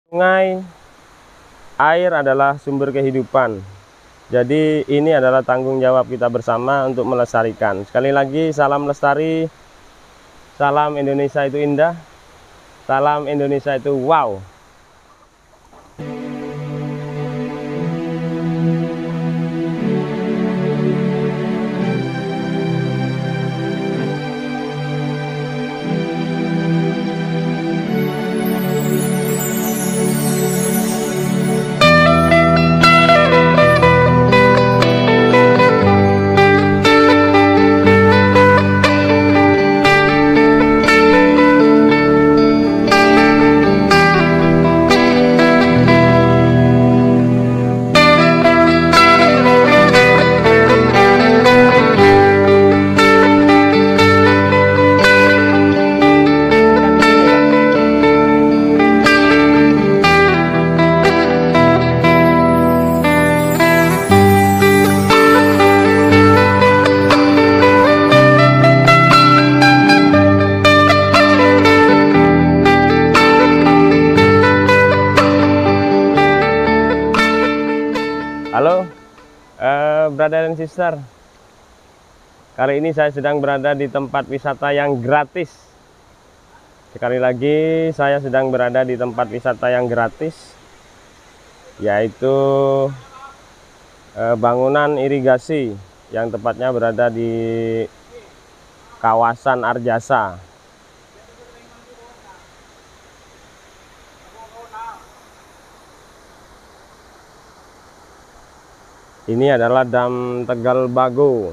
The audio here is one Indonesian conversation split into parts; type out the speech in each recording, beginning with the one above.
Sungai, air adalah sumber kehidupan. Jadi ini adalah tanggung jawab kita bersama untuk melestarikan. Sekali lagi, salam lestari, salam Indonesia itu indah, salam Indonesia itu wow. Halo, brother and sister. Kali ini saya sedang berada di tempat wisata yang gratis. Sekali lagi, saya sedang berada di tempat wisata yang gratis, yaitu bangunan irigasi yang tepatnya berada di kawasan Arjasa. Ini adalah Dam Tegal Bago.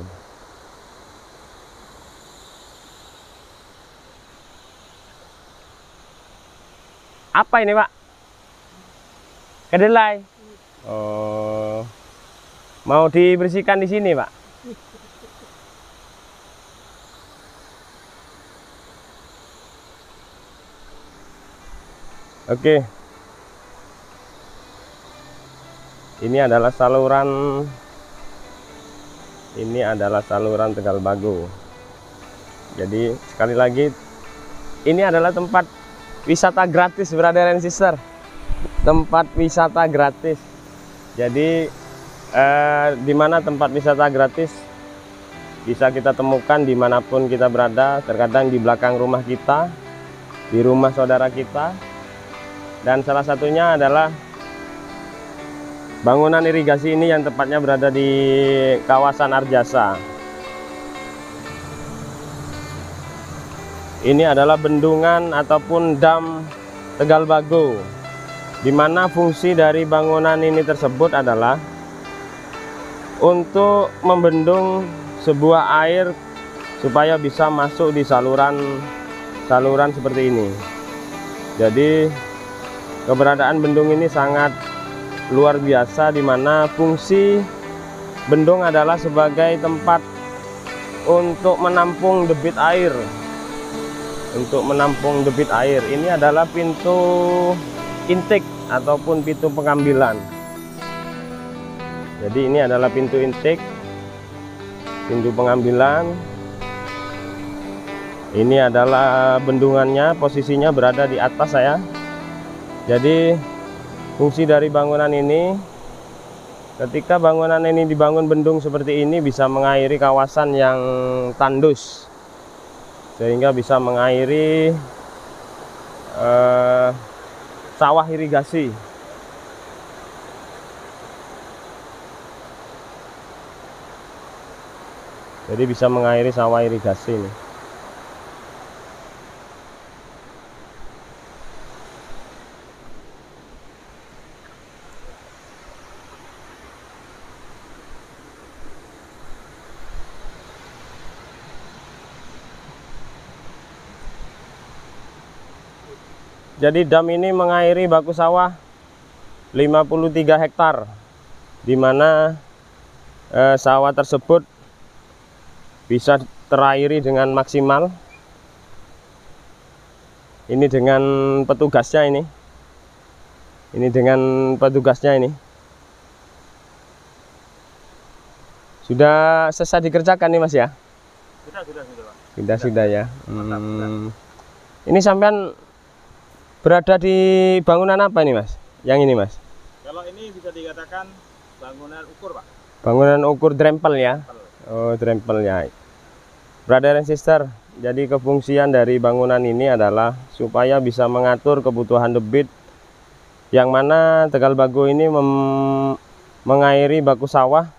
Apa ini, Pak? Kedelai. Oh, mau dibersihkan di sini, Pak? Oke. Ini adalah saluran Tegal Bago. Jadi sekali lagi, ini adalah tempat wisata gratis, brother and sister. Tempat wisata gratis. Jadi di mana tempat wisata gratis bisa kita temukan dimanapun kita berada. Terkadang di belakang rumah kita, di rumah saudara kita, dan salah satunya adalah bangunan irigasi ini yang tepatnya berada di kawasan Arjasa. Ini adalah bendungan ataupun Dam Tegal Bago, di mana fungsi dari bangunan ini tersebut adalah untuk membendung sebuah air supaya bisa masuk di saluran seperti ini. Jadi keberadaan bendung ini sangat luar biasa, di mana fungsi bendung adalah sebagai tempat untuk menampung debit air. Ini adalah pintu intake ataupun pintu pengambilan. Jadi ini adalah pintu intake, pintu pengambilan. Ini adalah bendungannya, posisinya berada di atas saya. Jadi fungsi dari bangunan ini, ketika bangunan ini dibangun bendung seperti ini, bisa mengairi kawasan yang tandus, sehingga bisa mengairi sawah irigasi. Jadi bisa mengairi sawah irigasi ini. Jadi dam ini mengairi baku sawah 53 hektar, di mana sawah tersebut bisa terairi dengan maksimal. Ini dengan petugasnya ini. Sudah selesai dikerjakan nih Mas ya? Sudah Pak. Sudah ya. Ini sampean berada di bangunan apa ini Mas? Yang ini Mas? Kalau ini bisa dikatakan bangunan ukur Pak. Bangunan ukur drempel ya? Oh, drempel ya. Brother and sister, jadi kefungsian dari bangunan ini adalah supaya bisa mengatur kebutuhan debit, yang mana Tegal Bago ini mengairi baku sawah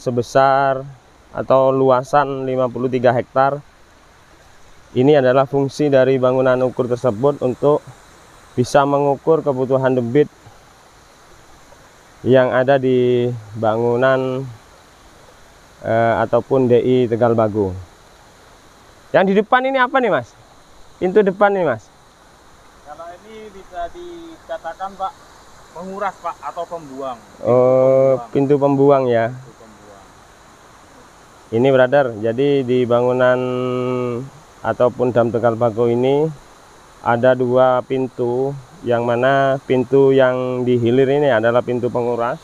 sebesar atau luasan 53 hektar. Ini adalah fungsi dari bangunan ukur tersebut untuk bisa mengukur kebutuhan debit yang ada di bangunan ataupun DI Tegal Bago. Yang di depan ini apa nih Mas? Pintu depan nih Mas? Kalau ini bisa dikatakan Pak menguras Pak atau pembuang. Pintu pembuang ya. Ini brother, jadi di bangunan ataupun dam Tegal Bago ini ada dua pintu, yang mana pintu yang di hilir ini adalah pintu penguras.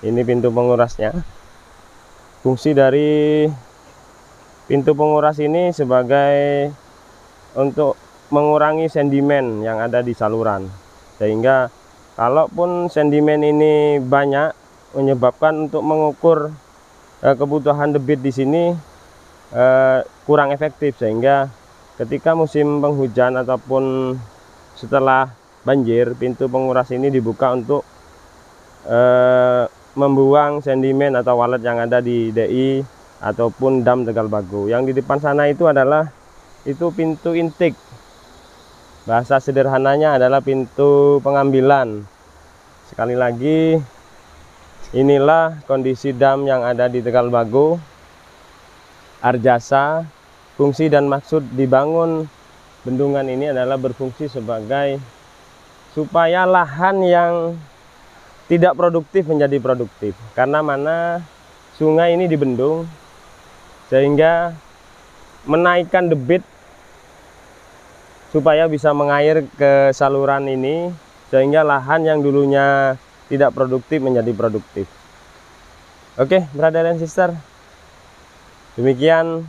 Ini pintu pengurasnya. Fungsi dari pintu penguras ini sebagai untuk mengurangi sedimen yang ada di saluran, sehingga kalaupun sedimen ini banyak menyebabkan untuk mengukur kebutuhan debit di sini kurang efektif, sehingga ketika musim penghujan ataupun setelah banjir, pintu penguras ini dibuka untuk membuang sedimen atau walet yang ada di DI ataupun dam Tegal Bago. Yang di depan sana itu adalah pintu intake. Bahasa sederhananya adalah pintu pengambilan. Sekali lagi, inilah kondisi dam yang ada di Tegal Bago, Arjasa. Fungsi dan maksud dibangun bendungan ini adalah berfungsi sebagai supaya lahan yang tidak produktif menjadi produktif, karena mana sungai ini dibendung, sehingga menaikkan debit supaya bisa mengair ke saluran ini, sehingga lahan yang dulunya tidak produktif menjadi produktif. Oke, brother and sister, demikian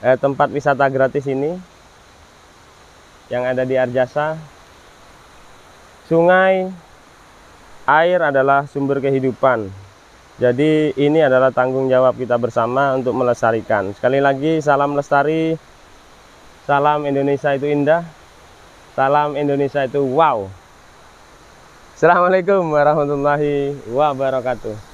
tempat wisata gratis ini yang ada di Arjasa. Sungai, air adalah sumber kehidupan. Jadi ini adalah tanggung jawab kita bersama untuk melestarikan. Sekali lagi, salam lestari, salam Indonesia itu indah, salam Indonesia itu wow. Assalamualaikum warahmatullahi wabarakatuh.